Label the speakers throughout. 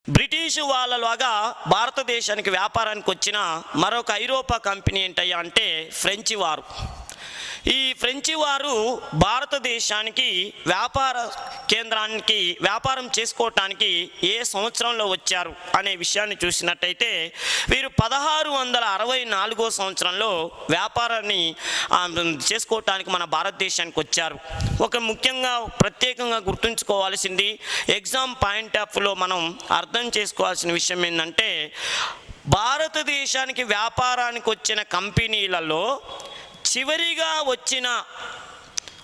Speaker 1: British వాళ్ళలాగా భారతదేశానికి వ్యాపారానికి వచ్చిన మరొక ఐరోపా కంపెనీ ఏంటయ్యా అంటే ఫ్రెంచి వారు. ఈ ఫ్రెంచి వారు భారతదేశానికి వ్యాపార కేంద్రానికి వ్యాపారం చేసుకోవటానికి ఏ సంవత్సరంలో వచ్చారు అనే విషయాన్ని చూసినట్టయితే వీరు 1664 సంవత్సరంలో వ్యాపారాన్ని చేసుకోవటానికి మన భారతదేశానికి వచ్చారు. ఒక ముఖ్యంగా ప్రత్యేకంగా గుర్తుంచుకోవాల్సింది, ఎగ్జామ్ పాయింట్ ఆఫ్ వ్యూలో మనం అర్థం చేసుకోవాల్సిన విషయం ఏంటంటే, భారతదేశానికి వ్యాపారానికి వచ్చిన కంపెనీలలో చివరిగా వచ్చిన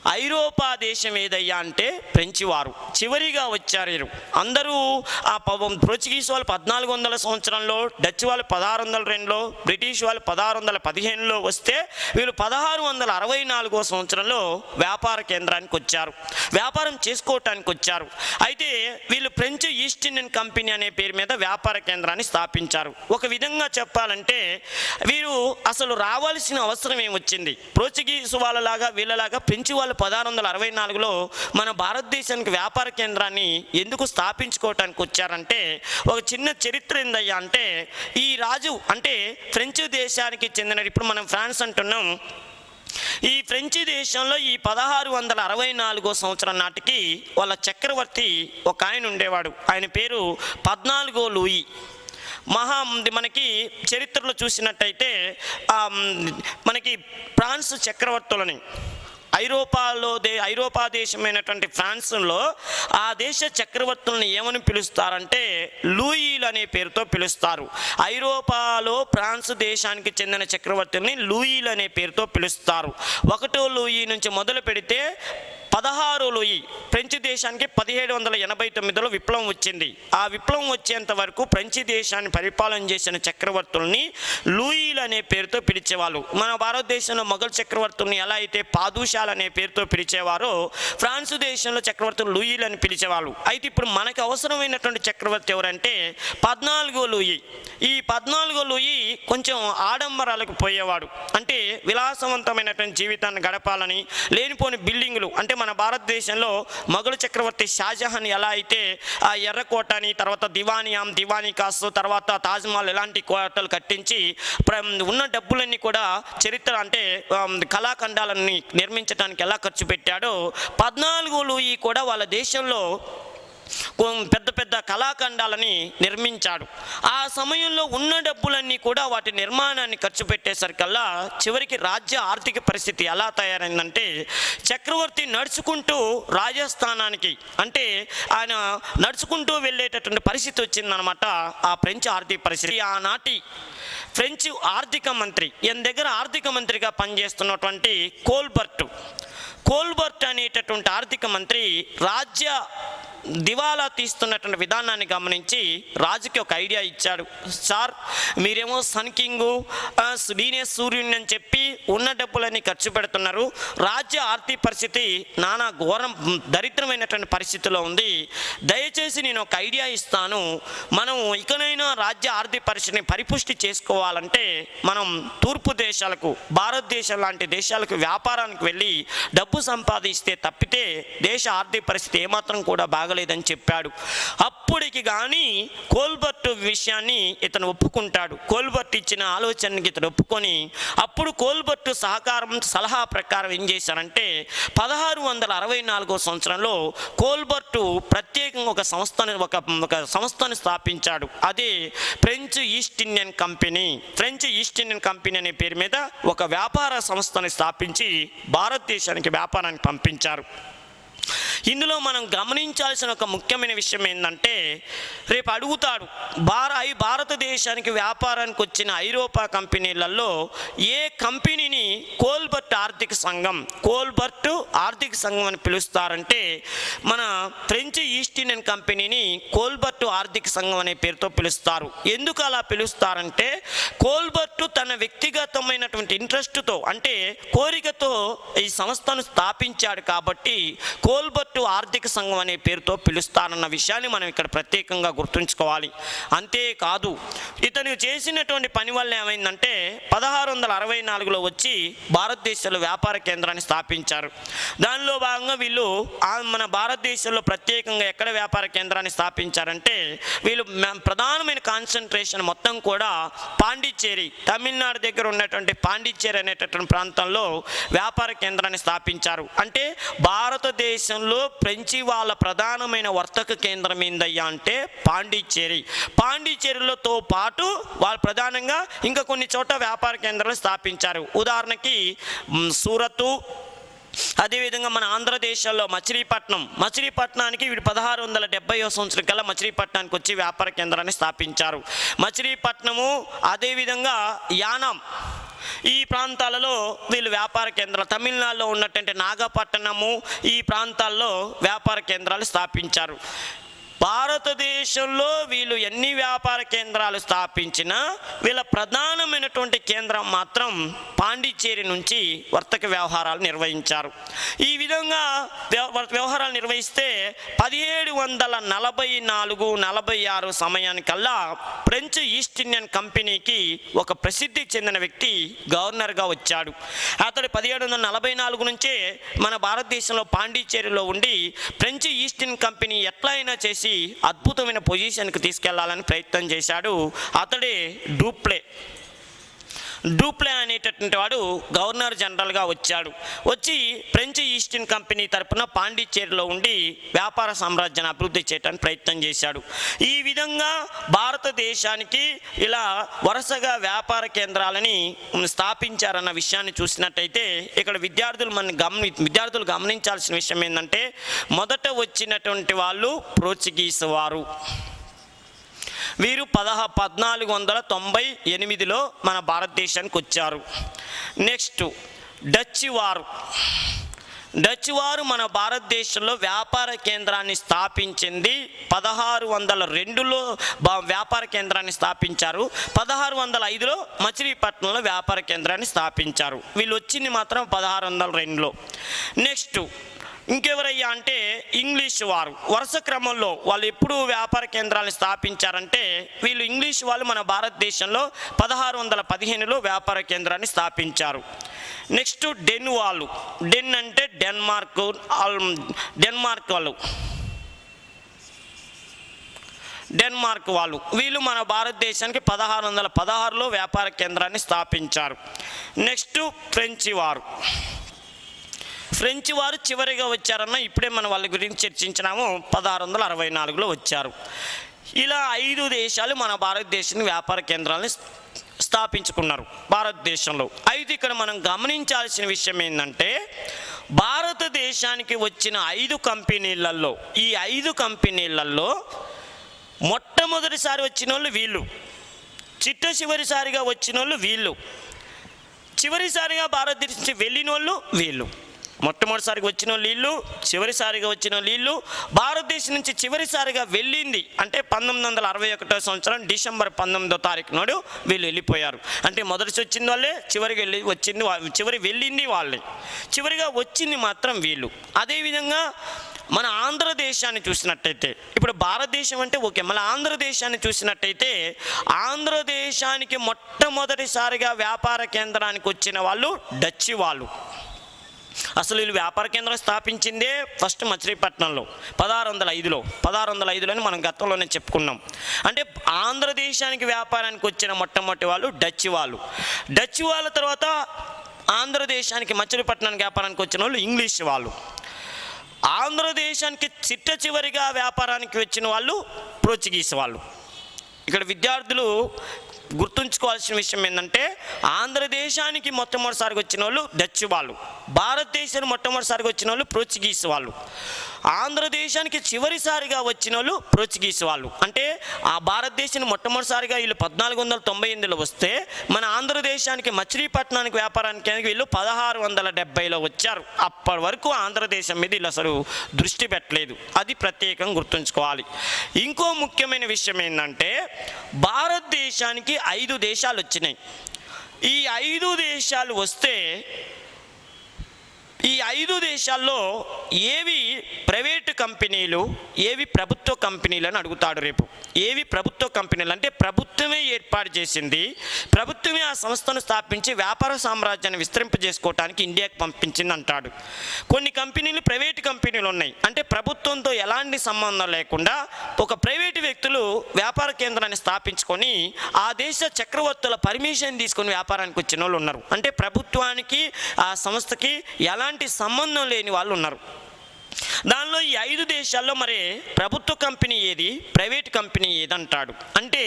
Speaker 1: ఐరోపా దేశం ఏదయ్యా అంటే ఫ్రెంచి వారు చివరిగా వచ్చారు. అందరూ ఆ పోర్చుగీస్ వాళ్ళు 1400 సంవత్సరంలో, డచ్ వాళ్ళు 1602లో, బ్రిటిష్ వాళ్ళు 1615లో వస్తే వీళ్ళు 1664 సంవత్సరంలో వ్యాపార కేంద్రానికి వచ్చారు, వ్యాపారం చేసుకోవటానికి వచ్చారు. అయితే వీళ్ళు ఫ్రెంచ్ ఈస్ట్ ఇండియన్ కంపెనీ అనే పేరు మీద వ్యాపార కేంద్రాన్ని స్థాపించారు. ఒక విధంగా చెప్పాలంటే వీరు అసలు రావాల్సిన అవసరం ఏమొచ్చింది? పోర్చుగీస్ వాళ్ళలాగా వీళ్ళలాగా ఫ్రెంచి వాళ్ళు 1664లో మన భారతదేశానికి వ్యాపార కేంద్రాన్ని ఎందుకు స్థాపించుకోవటానికి వచ్చారంటే, ఒక చిన్న చరిత్ర ఏందయ్యా అంటే, ఈ రాజు అంటే ఫ్రెంచ్ దేశానికి చెందిన, ఇప్పుడు మనం ఫ్రాన్స్ అంటున్నాం, ఈ ఫ్రెంచి దేశంలో ఈ 1664 సంవత్సరం నాటికి వాళ్ళ చక్రవర్తి ఒక ఆయన ఉండేవాడు. ఆయన పేరు 14 లూయి. మనకి చరిత్రలో చూసినట్టయితే మనకి ఫ్రాన్స్ చక్రవర్తులని ఐరోపా దేశమైనటువంటి ఫ్రాన్స్లో ఆ దేశ చక్రవర్తులను ఏమని పిలుస్తారంటే లూయిలు అనే పేరుతో పిలుస్తారు. ఐరోపాలో ఫ్రాన్స్ దేశానికి చెందిన చక్రవర్తుల్ని లూయిలు అనే పేరుతో పిలుస్తారు. 1వ లూయి నుంచి మొదలు పెడితే 16 లూయి ఫ్రెంచ్ దేశానికి 1789లో విప్లవం వచ్చింది. ఆ విప్లవం వచ్చేంత వరకు ఫ్రెంచి దేశాన్ని పరిపాలన చేసిన చక్రవర్తుల్ని లూయిలు అనే పేరుతో పిలిచేవాళ్ళు. మన భారతదేశంలో మొఘల్ చక్రవర్తుల్ని ఎలా అయితే పాదుషాలు అనే పేరుతో పిలిచేవారో, ఫ్రాన్స్ దేశంలో చక్రవర్తులు లూయిలు అని పిలిచేవాళ్ళు. అయితే ఇప్పుడు మనకు అవసరమైనటువంటి చక్రవర్తి ఎవరంటే 14 లూయి. ఈ 14 లూయి కొంచెం ఆడంబరాలకు పోయేవాడు. అంటే విలాసవంతమైనటువంటి జీవితాన్ని గడపాలని, లేనిపోని బిల్డింగులు, అంటే మన భారతదేశంలో మొఘల్ చక్రవర్తి షాజహాన్ ఎలా అయితే ఆ ఎర్రకోటని, తర్వాత దివానీ కాస్, తర్వాత తాజ్మహల్ ఇలాంటి కోటలు కట్టించి ఉన్న డబ్బులన్నీ కూడా చరిత్ర అంటే కళాఖండాలని నిర్మించడానికి ఎలా ఖర్చు పెట్టాడో, 14 లూయి కూడా వాళ్ళ దేశంలో పెద్ద పెద్ద కళాఖండాలని నిర్మించాడు. ఆ సమయంలో ఉన్న డబ్బులన్నీ కూడా వాటి నిర్మాణాన్ని ఖర్చు పెట్టేసరికల్లా చివరికి రాజ్య ఆర్థిక పరిస్థితి ఎలా తయారైందంటే, చక్రవర్తి నడుచుకుంటూ రాజస్థానానికి, అంటే ఆయన నడుచుకుంటూ వెళ్ళేటటువంటి పరిస్థితి వచ్చిందనమాట. ఆ ఫ్రెంచ్ ఆర్థిక పరిస్థితి, ఆనాటి ఫ్రెంచ్ ఆర్థిక మంత్రి, ఈయన దగ్గర ఆర్థిక మంత్రిగా పనిచేస్తున్నటువంటి కోల్బర్ట్ అనేటటువంటి ఆర్థిక మంత్రి రాజ్య దివాలా తీస్తున్నటువంటి విధానాన్ని గమనించి రాజుకి ఒక ఐడియా ఇచ్చాడు. సార్, మీరేమో సన్ కింగు, నేనే సూర్యుని అని చెప్పి ఉన్న డబ్బులన్నీ ఖర్చు పెడుతున్నారు. రాజ్య ఆర్థిక పరిస్థితి నానా ఘోరం దరిద్రమైనటువంటి పరిస్థితిలో ఉంది. దయచేసి నేను ఒక ఐడియా ఇస్తాను. మనం ఇకనైనా రాజ్య ఆర్థిక పరిస్థితిని పరిపుష్టి చేసుకోవాలంటే మనం తూర్పు దేశాలకు, భారతదేశం లాంటి దేశాలకు వ్యాపారానికి వెళ్ళి డబ్బు సంపాదిస్తే తప్పితే దేశ ఆర్థిక పరిస్థితి ఏమాత్రం కూడా బాగలేదని చెప్పాడు. అప్పటికి కానీ కోల్బర్ట్ విషయాన్ని ఇతను ఒప్పుకుంటాడు. కోల్బర్ట్ ఇచ్చిన ఆలోచనకి ఇతను ఒప్పుకొని, అప్పుడు కోల్బర్ట్ సలహా ప్రకారం ఏం చేశారంటే 1664 సంవత్సరంలో కోల్బర్ట్ ప్రత్యేకంగా ఒక సంస్థను స్థాపించాడు. అదే French east Indian company. French east Indian company అనే పేరు మీద ఒక వ్యాపార సంస్థను స్థాపించి భారతదేశానికి వ్యాపారానికి పంపించారు. ఇందులో మనం గమనించాల్సిన ఒక ముఖ్యమైన విషయం ఏంటంటే, రేపు అడుగుతాడు, భారతదేశానికి వ్యాపారానికి వచ్చిన ఐరోపా కంపెనీలలో ఏ కంపెనీని కోల్బర్ట్ ఆర్థిక సంఘం అని పిలుస్తారంటే, మన ఫ్రెంచ్ ఈస్ట్ ఇండియన్ కంపెనీని కోల్బర్ట్ ఆర్థిక సంఘం అనే పేరుతో పిలుస్తారు. ఎందుకు అలా పిలుస్తారంటే, కోల్బర్ట్ తన వ్యక్తిగతమైనటువంటి ఇంట్రెస్ట్తో, అంటే కోరికతో ఈ సంస్థను స్థాపించాడు కాబట్టి కోల్బర్ట్ పోర్టు ఆర్థిక సంఘం అనే పేరుతో పిలుస్తారన్న విషయాన్ని మనం ఇక్కడ ప్రత్యేకంగా గుర్తుంచుకోవాలి. అంతేకాదు ఇతను చేసినటువంటి పని వల్ల ఏమైందంటే 1664లో వచ్చి భారతదేశంలో వ్యాపార కేంద్రాన్ని స్థాపించారు. దానిలో భాగంగా వీళ్ళు మన భారతదేశంలో ప్రత్యేకంగా ఎక్కడ వ్యాపార కేంద్రాన్ని స్థాపించారంటే వీళ్ళు ప్రధానమైన కాన్సన్ట్రేషన్ మొత్తం కూడా పాండిచ్చేరి, తమిళనాడు దగ్గర ఉన్నటువంటి పాండిచ్చేరి అనేటటువంటి ప్రాంతంలో వ్యాపార కేంద్రాన్ని స్థాపించారు. అంటే భారతదేశంలో ఫ్రెంచి వాళ్ళ ప్రధానమైన వర్తక కేంద్రం ఏందయ్యా అంటే పాండిచ్చేరి. పాండిచ్చేరిలతో పాటు వాళ్ళు ప్రధానంగా ఇంకా కొన్ని చోట్ల వ్యాపార కేంద్రాలు స్థాపించారు. ఉదాహరణకి సూరత్, అదేవిధంగా మన ఆంధ్రదేశంలో మచిలీపట్నానికి వీడు 1670వ సంవత్సరం కల్లా మచిలీపట్నానికి వచ్చి వ్యాపార కేంద్రాన్ని స్థాపించారు. మచిలీపట్నము, అదేవిధంగా యానాం, ఈ ప్రాంతాలలో వీళ్ళు వ్యాపార కేంద్రాలు, తమిళనాడులో ఉన్నటువంటి నాగపట్టణము, ఈ ప్రాంతాల్లో వ్యాపార కేంద్రాలు స్థాపించారు. భారతదేశంలో వీళ్ళు ఎన్ని వ్యాపార కేంద్రాలు స్థాపించినా వీళ్ళ ప్రధానమైనటువంటి కేంద్రం మాత్రం పాండిచ్చేరి నుంచి వర్తక వ్యవహారాలు నిర్వహించారు. ఈ విధంగా వ్యవహారాలు నిర్వహిస్తే 1744-46 సమయానికల్లా ఫ్రెంచ్ ఈస్ట్ ఇండియన్ కంపెనీకి ఒక ప్రసిద్ధి చెందిన వ్యక్తి గవర్నర్గా వచ్చాడు. అతడు 1744 నుంచే మన భారతదేశంలో పాండిచ్చేరిలో ఉండి ఫ్రెంచ్ ఈస్ట్ ఇండియన్ కంపెనీ ఎట్లా అయినా చేసి అద్భుతమైన పొజిషన్కి తీసుకెళ్లాలని ప్రయత్నం చేశాడు. అతడే డూప్లే అనేటటువంటి వాడు గవర్నర్ జనరల్గా వచ్చాడు. వచ్చి ఫ్రెంచ్ ఈస్ట్ ఇండియన్ కంపెనీ తరపున పాండిచ్చేరిలో ఉండి వ్యాపార సామ్రాజ్యాన్ని అభివృద్ధి చేయడానికి ప్రయత్నం చేశాడు. ఈ విధంగా భారతదేశానికి ఇలా వరుసగా వ్యాపార కేంద్రాలని స్థాపించారన్న విషయాన్ని చూసినట్టయితే ఇక్కడ విద్యార్థులు గమనించాల్సిన విషయం ఏంటంటే మొదట వచ్చినటువంటి వాళ్ళు పోర్చుగీస్ వారు. వీరు 1498లో మన భారతదేశానికి వచ్చారు. నెక్స్ట్ డచ్ వారు మన భారతదేశంలో వ్యాపార కేంద్రాన్ని స్థాపించింది 1602లో వ్యాపార కేంద్రాన్ని స్థాపించారు. 1605లో మచిలీపట్నంలో వ్యాపార కేంద్రాన్ని స్థాపించారు. వీళ్ళు వచ్చింది మాత్రం 1602లో. నెక్స్ట్ ఇంకెవరయ్యా అంటే ఇంగ్లీష్ వారు. వరుస క్రమంలో వాళ్ళు ఎప్పుడు వ్యాపార కేంద్రాలను స్థాపించారంటే వీళ్ళు ఇంగ్లీష్ వాళ్ళు మన భారతదేశంలో 1615లో వ్యాపార కేంద్రాన్ని స్థాపించారు. నెక్స్ట్ డెన్ వాళ్ళు. డెన్ అంటే డెన్మార్క్ వాళ్ళు. వీళ్ళు మన భారతదేశానికి 1616లో వ్యాపార కేంద్రాన్ని స్థాపించారు. నెక్స్ట్ ఫ్రెంచ్ వారు చివరిగా వచ్చారన్న ఇప్పుడే మనం వాళ్ళ గురించి చర్చించినాము. 1664లో వచ్చారు. ఇలా 5 దేశాలు మన భారతదేశానికి వ్యాపార కేంద్రాలను స్థాపించుకున్నారు భారతదేశంలో. అయితే ఇక్కడ మనం గమనించాల్సిన విషయం ఏంటంటే భారతదేశానికి వచ్చిన 5 కంపెనీలలో ఈ 5 కంపెనీలలో మొట్టమొదటిసారి వచ్చిన వాళ్ళు వీళ్ళు, చివరిసారిగా వచ్చిన వాళ్ళు వీళ్ళు, చివరిసారిగా భారతదేశం వెళ్ళిన వాళ్ళు వీళ్ళు. మొట్టమొదటిసారిగా వచ్చిన వీళ్ళు, చివరిసారిగా వచ్చిన వీళ్ళు. భారతదేశం నుంచి చివరిసారిగా వెళ్ళింది అంటే 1961 సంవత్సరం డిసెంబర్ 19వ తారీఖు నాడు వీళ్ళు వెళ్ళిపోయారు. అంటే మొదటి వచ్చింది వాళ్ళే, చివరి వెళ్ళింది వాళ్ళే, చివరిగా వచ్చింది మాత్రం వీళ్ళు. అదేవిధంగా మన ఆంధ్రదేశాన్ని చూసినట్టయితే, ఇప్పుడు భారతదేశం అంటే ఓకే, మన ఆంధ్రదేశాన్ని చూసినట్టయితే ఆంధ్రదేశానికి మొట్టమొదటిసారిగా వ్యాపార కేంద్రానికి వచ్చిన వాళ్ళు డచ్ వాళ్ళు. అసలు వీళ్ళు వ్యాపార కేంద్రం స్థాపించిందే ఫస్ట్ మచిలీపట్నంలో 1605లోని మనం గతంలోనే చెప్పుకున్నాం. అంటే ఆంధ్రదేశానికి వ్యాపారానికి వచ్చిన మొట్టమొదటి వాళ్ళు డచ్ వాళ్ళ తర్వాత ఆంధ్రదేశానికి మచిలీపట్నానికి వ్యాపారానికి వచ్చిన వాళ్ళు ఇంగ్లీష్ వాళ్ళు. ఆంధ్రదేశానికి చివరిగా వ్యాపారానికి వచ్చిన వాళ్ళు పోర్చుగీస్ వాళ్ళు. ఇక్కడ విద్యార్థులు గుర్తుంచుకోవాల్సిన విషయం ఏంటంటే ఆంధ్రదేశానికి మొట్టమొదటిసారిగా వచ్చిన వాళ్ళు డచ్ వాళ్ళు, భారతదేశానికి మొట్టమొదటిసారిగా వచ్చిన వాళ్ళు పోర్చుగీస్ వాళ్ళు, ఆంధ్రదేశానికి చివరిసారిగా వచ్చిన వాళ్ళు పోర్చుగీస్ వాళ్ళు. అంటే ఆ భారతదేశానికి మొట్టమొదటిసారిగా వీళ్ళు 1498లో వస్తే మన ఆంధ్రదేశానికి మచిలీపట్నానికి వ్యాపారానికి వీళ్ళు 1670లో వచ్చారు. అప్పటి వరకు ఆంధ్రదేశం మీద వీళ్ళు అసలు దృష్టి పెట్టలేదు. అది ప్రత్యేకంగా గుర్తుంచుకోవాలి. ఇంకో ముఖ్యమైన విషయం ఏంటంటే భారతదేశానికి 5 దేశాలు వచ్చినాయి. ఈ 5 దేశాలు వస్తే ఈ 5 దేశాల్లో ఏవి ప్రైవేటు కంపెనీలు, ఏవి ప్రభుత్వ కంపెనీలు అని అడుగుతాడు రేపు. ఏవి ప్రభుత్వ కంపెనీలు అంటే ప్రభుత్వమే ఏర్పాటు చేసింది, ప్రభుత్వమే ఆ సంస్థను స్థాపించి వ్యాపార సామ్రాజ్యాన్ని విస్తరింపజేసుకోవడానికి ఇండియాకి పంపించింది అంటాడు. కొన్ని కంపెనీలు ప్రైవేటు కంపెనీలు ఉన్నాయి, అంటే ప్రభుత్వంతో ఎలాంటి సంబంధం లేకుండా ఒక ప్రైవేటు వ్యక్తులు వ్యాపార కేంద్రాన్ని స్థాపించుకొని ఆ దేశ చక్రవర్తుల పర్మిషన్ తీసుకొని వ్యాపారానికి వచ్చిన వాళ్ళు ఉన్నారు. అంటే ప్రభుత్వానికి ఆ సంస్థకి ఎలాంటి సంబంధం లేని వాళ్ళు ఉన్నారు. దానిలో ఈ 5 దేశాల్లో మరి ప్రభుత్వ కంపెనీ ఏది, ప్రైవేట్ కంపెనీ ఏది అంటాడు. అంటే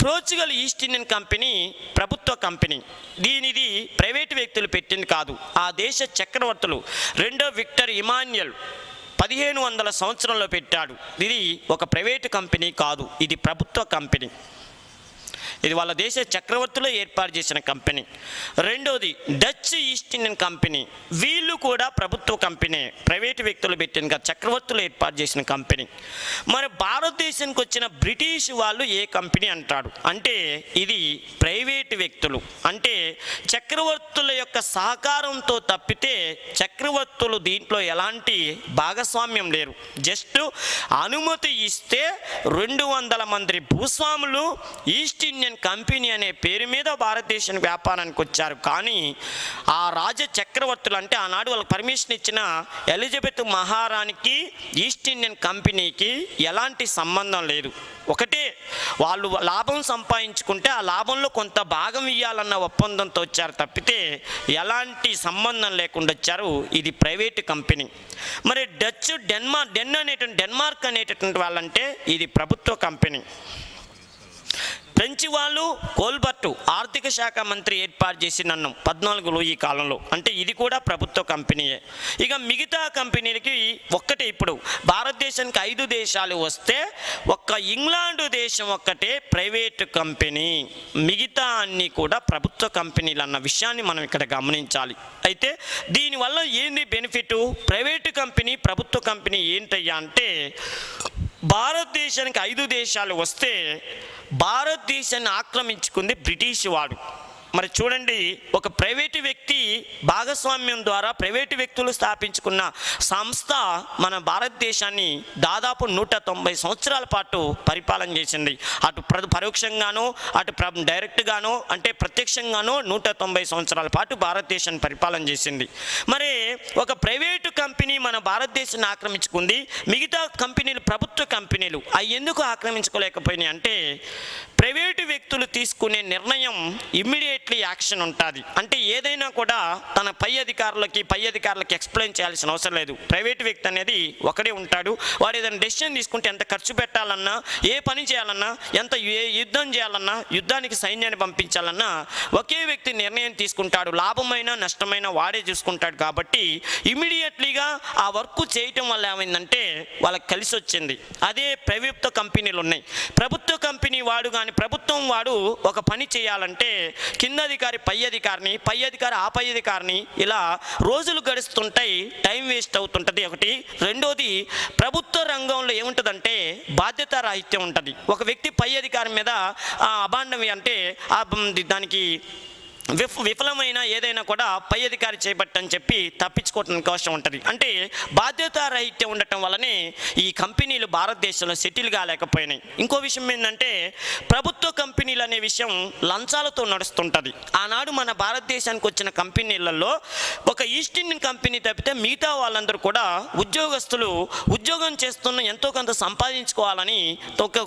Speaker 1: పోర్చుగల్ ఈస్ట్ ఇండియన్ కంపెనీ ప్రభుత్వ కంపెనీ. దీనిది ప్రైవేటు వ్యక్తులు పెట్టింది కాదు, ఆ దేశ చక్రవర్తులు రెండో విక్టర్ ఇమాన్యుయల్ 1500 సంవత్సరంలో పెట్టాడు. ఇది ఒక ప్రైవేటు కంపెనీ కాదు, ఇది ప్రభుత్వ కంపెనీ. ఇది వాళ్ళ దేశ చక్రవర్తులు ఏర్పాటు చేసిన కంపెనీ. రెండోది డచ్ ఈస్ట్ ఇండియన్ కంపెనీ. వీళ్ళు కూడా ప్రభుత్వ కంపెనీ, ప్రైవేటు వ్యక్తులు పెట్టిన చక్రవర్తులు ఏర్పాటు చేసిన కంపెనీ. మరి భారతదేశానికి వచ్చిన బ్రిటిష్ వాళ్ళు ఏ కంపెనీ అంటాడు అంటే ఇది ప్రైవేటు వ్యక్తులు. అంటే చక్రవర్తుల యొక్క సహకారంతో తప్పితే చక్రవర్తులు దీంట్లో ఎలాంటి భాగస్వామ్యం లేరు. జస్ట్ అనుమతి ఇస్తే 200 మంది భూస్వాములు ఈస్ట్ ఇండియన్ కంపెనీ అనే పేరు మీద భారతదేశానికి వ్యాపారానికి వచ్చారు. కానీ ఆ రాజ చక్రవర్తులు అంటే ఆనాడు వాళ్ళకి పర్మిషన్ ఇచ్చిన ఎలిజబెత్ మహారాణికి ఈస్ట్ ఇండియన్ కంపెనీకి ఎలాంటి సంబంధం లేదు. ఒకటే, వాళ్ళు లాభం సంపాదించుకుంటే ఆ లాభంలో కొంత భాగం ఇవ్వాలన్న ఒప్పందంతో వచ్చారు తప్పితే ఎలాంటి సంబంధం లేకుండా వచ్చారు. ఇది ప్రైవేటు కంపెనీ. మరి డచ్ డెన్మార్క్ అనేటటువంటి వాళ్ళంటే ఇది ప్రభుత్వ కంపెనీ. ఫ్రెంచ్ వాళ్ళు కోల్బర్టు ఆర్థిక శాఖ మంత్రి ఏర్పాటు చేసిందన్నాం 14 ఈ కాలంలో, అంటే ఇది కూడా ప్రభుత్వ కంపెనీయే. ఇక మిగతా కంపెనీలకి ఒక్కటే, ఇప్పుడు భారతదేశానికి 5 దేశాలు వస్తే ఒక్క ఇంగ్లాండ్ దేశం ఒక్కటే ప్రైవేటు కంపెనీ, మిగతా అన్నీ కూడా ప్రభుత్వ కంపెనీలు అన్న విషయాన్ని మనం ఇక్కడ గమనించాలి. అయితే దీనివల్ల ఏంది బెనిఫిట్? ప్రైవేటు కంపెనీ ప్రభుత్వ కంపెనీ ఏంటయ్యా అంటే భారతదేశానికి 5 దేశాలు వస్తే భారతదేశాన్ని ఆక్రమించుకుంది బ్రిటిష్ వాడు. మరి చూడండి, ఒక ప్రైవేటు వ్యక్తి భాగస్వామ్యం ద్వారా ప్రైవేటు వ్యక్తులు స్థాపించుకున్న సంస్థ మన భారతదేశాన్ని దాదాపు 190 సంవత్సరాల పాటు పరిపాలన చేసింది. అటు పరోక్షంగానో అటు డైరెక్ట్గానో అంటే ప్రత్యక్షంగానో 190 సంవత్సరాల పాటు భారతదేశాన్ని పరిపాలన చేసింది. మరి ఒక ప్రైవేటు కంపెనీ మన భారతదేశాన్ని ఆక్రమించుకుంది, మిగతా కంపెనీలు ప్రభుత్వ కంపెనీలు అవి ఎందుకు ఆక్రమించుకోలేకపోయినాయి అంటే ప్రైవేటు వ్యక్తులు తీసుకునే నిర్ణయం ఇమ్మీడియట్లీ యాక్షన్ ఉంటుంది. అంటే ఏదైనా కూడా తన పై అధికారులకి ఎక్స్ప్లెయిన్ చేయాల్సిన అవసరం లేదు. ప్రైవేటు వ్యక్తి అనేది ఒకడే ఉంటాడు. వాడు ఏదైనా డెసిషన్ తీసుకుంటే ఎంత ఖర్చు పెట్టాలన్నా, ఏ పని చేయాలన్నా, యుద్ధం చేయాలన్నా, యుద్ధానికి సైన్యాన్ని పంపించాలన్నా ఒకే వ్యక్తి నిర్ణయం తీసుకుంటాడు. లాభమైనా నష్టమైనా వాడే చూసుకుంటాడు. కాబట్టి ఇమ్మీడియట్లీగా ఆ వర్క్ చేయటం వల్ల ఏమైందంటే వాళ్ళకి కలిసి వచ్చింది. అదే ప్రభుత్వ కంపెనీలు ఉన్నాయి. ప్రభుత్వ కంపెనీ వాడు కానీ ప్రభుత్వం వాడు ఒక పని చేయాలంటే కింద అధికారి పై అధికారిని, పై అధికారి ఆ పై అధికారిని, ఇలా రోజులు గడుస్తుంటాయి, టైం వేస్ట్ అవుతుంటుంది ఒకటి. రెండోది ప్రభుత్వ రంగంలో ఏముంటుందంటే బాధ్యత రాహిత్యం ఉంటుంది. ఒక వ్యక్తి పై అధికారి మీద అబాండం అంటే దానికి విఫలమైన ఏదైనా కూడా పై అధికారి చేపట్టని చెప్పి తప్పించుకోవడానికి అవసరం ఉంటుంది. అంటే బాధ్యతారహిత్యం ఉండటం వల్లనే ఈ కంపెనీలు భారతదేశంలో సెటిల్ కాలేకపోయినాయి. ఇంకో విషయం ఏంటంటే ప్రభుత్వ కంపెనీలు అనే విషయం లంచాలతో నడుస్తుంటుంది. ఆనాడు మన భారతదేశానికి వచ్చిన కంపెనీలలో ఒక ఈస్ట్ ఇండియన్ కంపెనీ తప్పితే మిగతా వాళ్ళందరూ కూడా ఉద్యోగస్తులు ఉద్యోగం చేస్తున్న ఎంతో కొంత సంపాదించుకోవాలని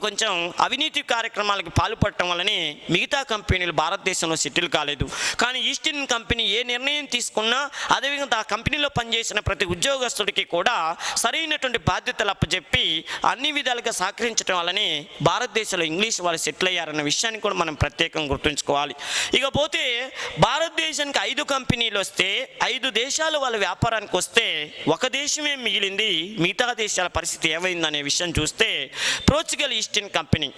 Speaker 1: కొంచెం అవినీతి కార్యక్రమాలకు పాల్పడటం వల్లనే మిగతా కంపెనీలు భారతదేశంలో సెటిల్ కాలేదు. కానీ ఈస్ట్ ఇండియన్ కంపెనీ ఏ నిర్ణయం తీసుకున్నా అదేవిధంగా ఆ కంపెనీలో పనిచేసిన ప్రతి ఉద్యోగస్తుడికి కూడా సరైనటువంటి బాధ్యతలు అప్పచెప్పి అన్ని విధాలుగా సహకరించడం వల్లనే భారతదేశంలో ఇంగ్లీష్ వాళ్ళు సెటిల్ అయ్యారన్న విషయాన్ని కూడా మనం ప్రత్యేకంగా గుర్తుంచుకోవాలి. ఇకపోతే భారతదేశానికి 5 కంపెనీలు వస్తే 5 దేశాలు వాళ్ళ వ్యాపారానికి వస్తే ఒక దేశమే మిగిలింది. మిగతా దేశాల పరిస్థితి ఏమైందనే విషయం చూస్తే Portugal east Indian company.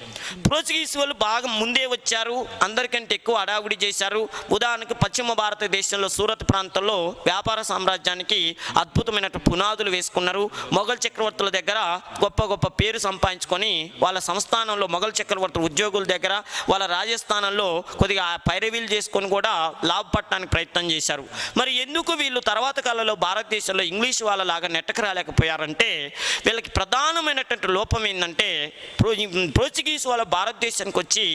Speaker 1: Portuguese వాళ్ళు బాగా ముందే వచ్చారు, అందరికంటే ఎక్కువ అడావుడి చేశారు. ఉదాహరణకు పశ్చిమ భారతదేశంలో సూరత్ ప్రాంతంలో వ్యాపార సామ్రాజ్యానికి అద్భుతమైన పునాదులు వేసుకున్నారు. మొఘల్ చక్రవర్తుల దగ్గర గొప్ప గొప్ప పేరు సంపాదించుకొని వాళ్ళ సంస్థానంలో మొఘల్ చక్రవర్తుల ఉద్యోగుల దగ్గర వాళ్ళ రాజస్థానంలో కొద్దిగా పైరవీలు చేసుకొని కూడా లాభపడటానికి ప్రయత్నం చేశారు. మరి ఎందుకు వీళ్ళు తర్వాత కాలంలో భారతదేశంలో ఇంగ్లీష్ వాళ్ళలాగా నెట్టకు రాలేకపోయారంటే వీళ్ళకి ప్రధానమైనటువంటి లోపం ఏంటంటే పోర్చుగీస్ వాళ్ళ భారతదేశానికి వచ్చి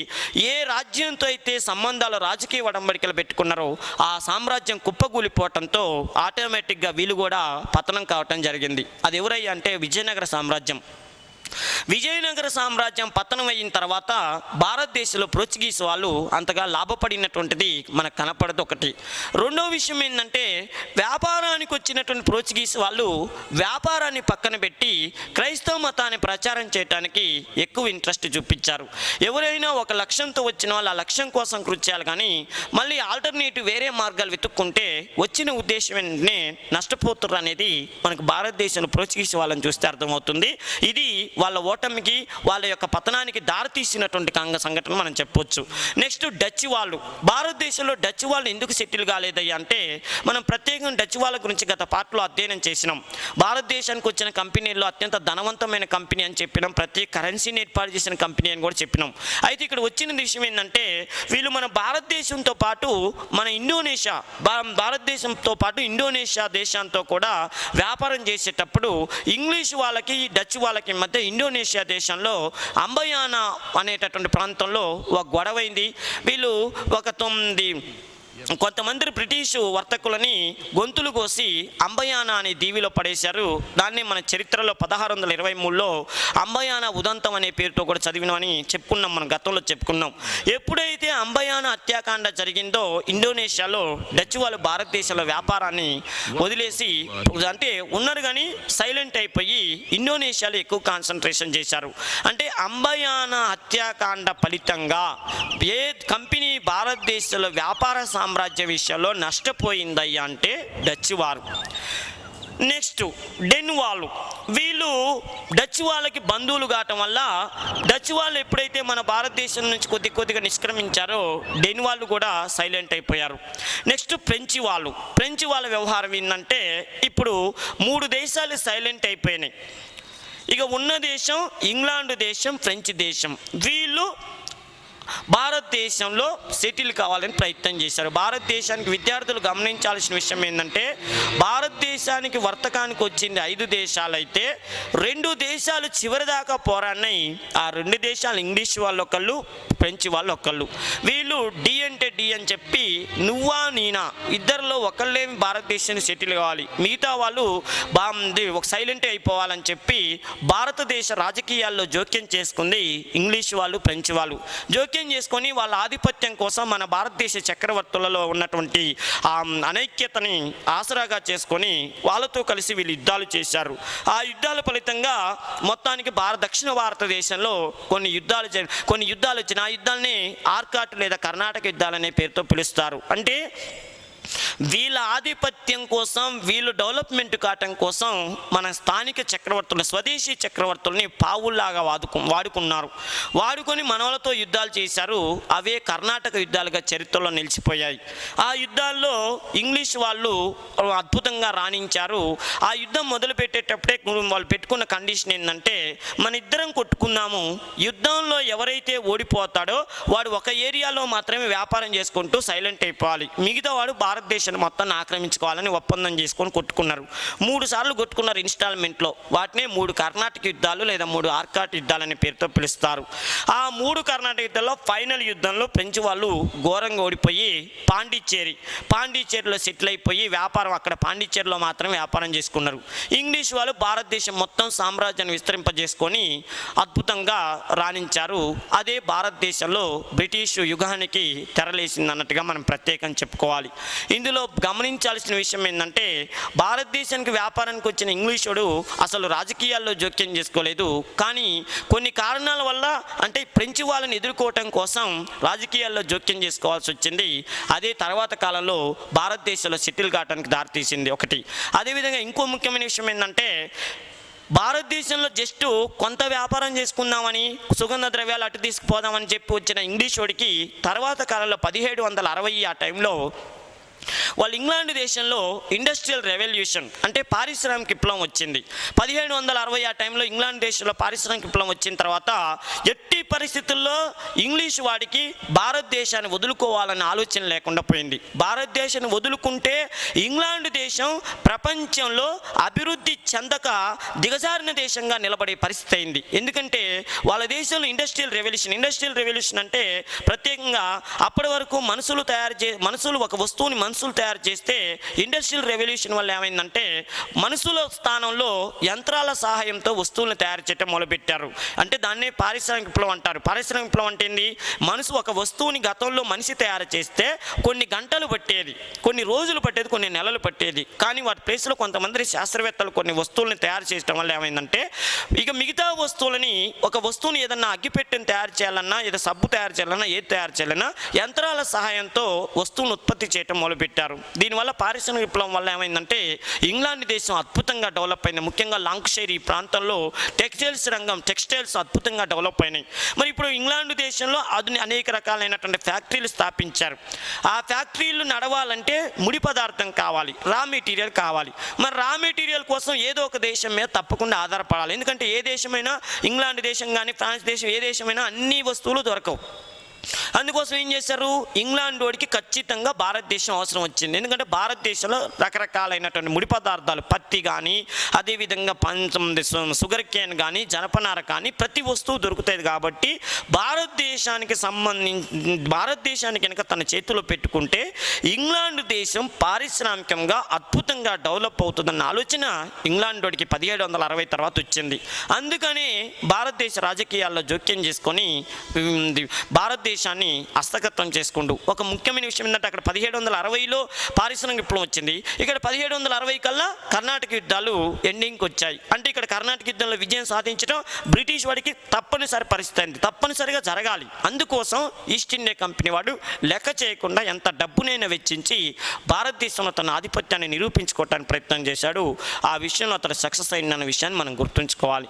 Speaker 1: ఏ రాజ్యంతో అయితే సంబంధాలు రాజకీయ ఒడంబడికలు పెట్టుకున్నారో ఆ సామ్రాజ్యం కుప్పకూలిపోవటంతో ఆటోమేటిక్గా వీళ్ళు కూడా పతనం కావటం జరిగింది. అది ఎవరయ్యా అంటే విజయనగర సామ్రాజ్యం. విజయనగర సామ్రాజ్యం పతనం అయిన తర్వాత భారతదేశంలో పోర్చుగీస్ వాళ్ళు అంతగా లాభపడినటువంటిది మనకు కనపడదు ఒకటి. రెండో విషయం ఏంటంటే వ్యాపారానికి వచ్చినటువంటి పోర్చుగీస్ వాళ్ళు వ్యాపారాన్ని పక్కన పెట్టి క్రైస్తవ మతాన్ని ప్రచారం చేయడానికి ఎక్కువ ఇంట్రెస్ట్ చూపించారు. ఎవరైనా ఒక లక్ష్యంతో వచ్చిన వాళ్ళు ఆ లక్ష్యం కోసం కృషి చేయాలి, కానీ మళ్ళీ ఆల్టర్నేటివ్ వేరే మార్గాలు వెతుక్కుంటే వచ్చిన ఉద్దేశం ఏంటనే నష్టపోతున్నారు అనేది మనకు భారతదేశంలో పోర్చుగీస్ వాళ్ళని చూస్తే అర్థమవుతుంది. ఇది వాళ్ళ ఓటమికి వాళ్ళ యొక్క పతనానికి దారితీసినటువంటి సంఘటన మనం చెప్పొచ్చు. నెక్స్ట్ డచ్ వాళ్ళు. భారతదేశంలో డచ్ వాళ్ళు ఎందుకు సెటిల్ కాలేదయ్యా అంటే మనం ప్రత్యేకంగా డచ్ వాళ్ళ గురించి గత పార్ట్లో అధ్యయనం చేసినాం. భారతదేశానికి వచ్చిన కంపెనీల్లో అత్యంత ధనవంతమైన కంపెనీ అని చెప్పినాం, ప్రత్యేక కరెన్సీని ఏర్పాటు చేసిన కంపెనీ అని కూడా చెప్పినాం. అయితే ఇక్కడ వచ్చిన విషయం ఏంటంటే వీళ్ళు మన భారతదేశంతో పాటు మన భారతదేశంతో పాటు ఇండోనేషియా దేశంతో కూడా వ్యాపారం చేసేటప్పుడు ఇంగ్లీష్ వాళ్ళకి డచ్ వాళ్ళకి మధ్య ఇండోనేషియా దేశంలో అంబయానా అనేటటువంటి ప్రాంతంలో ఒక గొడవైంది. వీళ్ళు ఒక కొంతమంది బ్రిటిషు వర్తకులని గొంతులు కోసి అంబయానా అనే దీవిలో పడేశారు. దాన్ని మన చరిత్రలో 1623లో అంబయానా ఉదంతం అనే పేరుతో కూడా చదివినామని చెప్పుకున్నాం, మనం గతంలో చెప్పుకున్నాం. ఎప్పుడైతే అంబయానా హత్యాకాండ జరిగిందో ఇండోనేషియాలో డచ్ వాళ్ళు భారతదేశంలో వ్యాపారాన్ని వదిలేసి అంటే ఉన్నారు కానీ సైలెంట్ అయిపోయి ఇండోనేషియాలో ఎక్కువ కాన్సన్ట్రేషన్ చేశారు. అంటే అంబయానా హత్యాకాండ ఫలితంగా ఏ కంపెనీ భారతదేశంలో వ్యాపార సామ్రాజ్య విషయంలో నష్టపోయిందయ్యా అంటే డచ్ వారు. నెక్స్ట్ డెన్ వాళ్ళు. వీళ్ళు డచ్ వాళ్ళకి బంధువులు కావటం వల్ల డచ్ వాళ్ళు ఎప్పుడైతే మన భారతదేశం నుంచి కొద్దిగా నిష్క్రమించారో డెన్ వాళ్ళు కూడా సైలెంట్ అయిపోయారు. నెక్స్ట్ ఫ్రెంచ్ వాళ్ళు. ఫ్రెంచ్ వాళ్ళ వ్యవహారం ఏంటంటే ఇప్పుడు 3 దేశాలు సైలెంట్ అయిపోయినాయి. ఇక ఉన్న దేశం ఇంగ్లాండ్ దేశం, ఫ్రెంచ్ దేశం. వీళ్ళు భారతదేశంలో సెటిల్ కావాలని ప్రయత్నం చేశారు. భారతదేశానికి విద్యార్థులు గమనించాల్సిన విషయం ఏంటంటే భారతదేశానికి వర్తకానికి వచ్చింది 5 దేశాలు అయితే 2 దేశాలు చివరిదాకా పోరాడినాయి. ఆ 2 దేశాలు ఇంగ్లీష్ వాళ్ళు ఒకళ్ళు, ఫ్రెంచ్ వాళ్ళు ఒకళ్ళు. వీళ్ళు డి అంటే డి అని చెప్పి నువ్వా నేనా ఇద్దరిలో ఒకళ్ళేమి భారతదేశాన్ని సెటిల్ కావాలి, మిగతా వాళ్ళు ఒక సైలెంట్ అయిపోవాలని చెప్పి భారతదేశ రాజకీయాల్లో జోక్యం చేసుకుంది ఇంగ్లీష్ వాళ్ళు, ఫ్రెంచ్ వాళ్ళు. జోక్యం చేసుకొని వాళ్ళ ఆధిపత్యం కోసం మన భారతదేశ చక్రవర్తులలో ఉన్నటువంటి ఆ అనైక్యతని ఆసరాగా చేసుకొని వాళ్ళతో కలిసి వీళ్ళు యుద్ధాలు చేశారు. ఆ యుద్ధాల ఫలితంగా మొత్తానికి దక్షిణ భారతదేశంలో కొన్ని యుద్ధాలు వచ్చిన ఆ యుద్ధాలని ఆర్కాట్ లేదా కర్ణాటక యుద్ధాలు అనే పేరుతో పిలుస్తారు. అంటే వీళ్ళ ఆధిపత్యం కోసం వీళ్ళు డెవలప్మెంట్ కావటం కోసం మన స్థానిక చక్రవర్తులు స్వదేశీ చక్రవర్తుల్ని పావుల్లాగా వాడుకున్నారు. వాడుకొని మనవలతో యుద్ధాలు చేశారు. అవే కర్ణాటక యుద్ధాలుగా చరిత్రలో నిలిచిపోయాయి. ఆ యుద్ధాల్లో ఇంగ్లీష్ వాళ్ళు అద్భుతంగా రాణించారు. ఆ యుద్ధం మొదలు పెట్టేటప్పుడే వాళ్ళు పెట్టుకున్న కండిషన్ ఏంటంటే మన ఇద్దరం కొట్టుకుందాము, యుద్ధంలో ఎవరైతే ఓడిపోతాడో వాడు ఒక ఏరియాలో మాత్రమే వ్యాపారం చేసుకుంటూ సైలెంట్ అయిపోవాలి, మిగతా వాడు భారతదేశాన్ని మొత్తాన్ని ఆక్రమించుకోవాలని ఒప్పందం చేసుకొని కొట్టుకున్నారు. 3 సార్లు కొట్టుకున్నారు ఇన్స్టాల్మెంట్లో. వాటినే 3 కర్ణాటక యుద్ధాలు లేదా 3 ఆర్కాట్ యుద్ధాలు అనే పేరుతో పిలుస్తారు. ఆ 3 కర్ణాటక యుద్ధాల్లో ఫైనల్ యుద్ధంలో ఫ్రెంచ్ వాళ్ళు ఘోరంగా ఓడిపోయి పాండిచ్చేరిలో సెటిల్ అయిపోయి వ్యాపారం అక్కడ పాండిచ్చేరిలో మాత్రమే వ్యాపారం చేసుకున్నారు. ఇంగ్లీష్ వాళ్ళు భారతదేశం మొత్తం సామ్రాజ్యాన్ని విస్తరింపజేసుకొని అద్భుతంగా రాణించారు. అదే భారతదేశంలో బ్రిటిష్ యుగానికి తెరలేసింది అన్నట్టుగా మనం ప్రత్యేకంగా చెప్పుకోవాలి. ఇందులో గమనించాల్సిన విషయం ఏంటంటే భారతదేశానికి వ్యాపారానికి వచ్చిన ఇంగ్లీషుడు అసలు రాజకీయాల్లో జోక్యం చేసుకోలేదు. కానీ కొన్ని కారణాల వల్ల అంటే ఫ్రెంచ్ వాళ్ళని ఎదుర్కోవటం కోసం రాజకీయాల్లో జోక్యం చేసుకోవాల్సి వచ్చింది. అదే తర్వాత కాలంలో భారతదేశంలో సెటిల్ కావడానికి దారితీసింది ఒకటి. అదేవిధంగా ఇంకో ముఖ్యమైన విషయం ఏంటంటే భారతదేశంలో జస్ట్ కొంత వ్యాపారం చేసుకుందామని సుగంధ ద్రవ్యాలు అటు తీసుకుపోదామని చెప్పి వచ్చిన ఇంగ్లీష్ వాడికి తర్వాత కాలంలో 1760 ఆ టైంలో వాళ్ళు ఇంగ్లాండ్ దేశంలో ఇండస్ట్రియల్ రెవల్యూషన్ అంటే పారిశ్రామిక విప్లవం వచ్చింది. 1760 ఆ టైంలో ఇంగ్లాండ్ దేశంలో పారిశ్రామిక విప్లవం వచ్చిన తర్వాత ఎట్టి పరిస్థితుల్లో ఇంగ్లీష్ వాడికి భారతదేశాన్ని వదులుకోవాలన్న ఆలోచన లేకుండా పోయింది. భారతదేశాన్ని వదులుకుంటే ఇంగ్లాండ్ దేశం ప్రపంచంలో అభివృద్ధి చెందక దిగజారిన దేశంగా నిలబడే పరిస్థితి అయింది. ఎందుకంటే వాళ్ళ దేశంలో ఇండస్ట్రియల్ రెవల్యూషన్ అంటే ప్రత్యేకంగా అప్పటి వరకు మనుషులు ఒక వస్తువుని మనుషులు తయారు చేస్తే ఇండస్ట్రియల్ రెవల్యూషన్ వల్ల ఏమైందంటే మనుషుల స్థానంలో యంత్రాల సహాయంతో వస్తువులను తయారు చేయడం మొదలుపెట్టారు. అంటే దాన్నే పారిశ్రామిక విప్లవం అంటారు. పారిశ్రామిక విప్లవం అంటే ఏంది? ఒక వస్తువుని గతంలో మనిషి తయారు చేస్తే కొన్ని గంటలు పట్టేది, కొన్ని రోజులు పట్టేది, కొన్ని నెలలు పట్టేది. కానీ వాటి ప్లేస్లో కొంతమంది శాస్త్రవేత్తలు కొన్ని వస్తువులను తయారు చేయడం వల్ల ఏమైందంటే ఇక మిగతా వస్తువులని ఒక వస్తువుని ఏదన్నా అగ్గిపెట్టెని తయారు చేయాలన్నా, ఏదో సబ్బు తయారు చేయాలన్నా, ఏది తయారు చేయాలన్నా యంత్రాల సహాయంతో వస్తువును ఉత్పత్తి చేయడం మొదలుపెట్టారు. దీనివల్ల పారిశ్రామిక విప్లవం వల్ల ఏమైందంటే ఇంగ్లాండ్ దేశం అద్భుతంగా డెవలప్ అయింది. ముఖ్యంగా లాంకషైర్ ఈ ప్రాంతంలో టెక్స్టైల్స్ అద్భుతంగా డెవలప్ అయినాయి. మరి ఇప్పుడు ఇంగ్లాండ్ దేశంలో అనేక రకాలైనటువంటి ఫ్యాక్టరీలు స్థాపించారు. ఆ ఫ్యాక్టరీలు నడవాలంటే ముడి పదార్థం కావాలి, రా మెటీరియల్ కావాలి. మరి రా మెటీరియల్ కోసం ఏదో ఒక దేశం మీద తప్పకుండా ఆధారపడాలి. ఎందుకంటే ఏ దేశమైనా, ఇంగ్లాండ్ దేశం కానీ ఫ్రాన్స్ దేశం, ఏ దేశమైనా అన్ని వస్తువులు దొరకవు. అందుకోసం ఏం చేశారు? ఇంగ్లాండ్ వాడికి ఖచ్చితంగా భారతదేశం అవసరం వచ్చింది. ఎందుకంటే భారతదేశంలో రకరకాలైనటువంటి ముడి పదార్థాలు, పత్తి కానీ, అదేవిధంగా షుగర్ కేన్ కానీ, జనపనార కానీ ప్రతి వస్తువు దొరుకుతుంది. కాబట్టి భారతదేశానికి కనుక తన చేతిలో పెట్టుకుంటే ఇంగ్లాండ్ దేశం పారిశ్రామికంగా అద్భుతంగా డెవలప్ అవుతుందన్న ఆలోచన ఇంగ్లాండ్ వాడికి 1760 తర్వాత వచ్చింది. అందుకని భారతదేశ రాజకీయాల్లో జోక్యం చేసుకొని భారతదేశాన్ని హస్తగతం చేసుకుంటూ ఒక ముఖ్యమైన విషయం ఏంటంటే అక్కడ 1760లో పారిశ్రామిక విప్లవం వచ్చింది. ఇక్కడ 1760 కల్లా కర్ణాటక యుద్ధాలు ఎండింగ్కి వచ్చాయి. అంటే ఇక్కడ కర్ణాటక యుద్ధంలో విజయం సాధించడం బ్రిటిష్ వాడికి తప్పనిసరి పరిస్థితి అయింది, తప్పనిసరిగా జరగాలి. అందుకోసం ఈస్ట్ ఇండియా కంపెనీ వాడు లెక్క చేయకుండా ఎంత డబ్బునైనా వెచ్చించి భారతదేశంలో తన ఆధిపత్యాన్ని నిరూపించుకోవడానికి ప్రయత్నం చేశాడు. ఆ విషయంలో అతను సక్సెస్ అయిందన్న విషయాన్ని మనం గుర్తుంచుకోవాలి.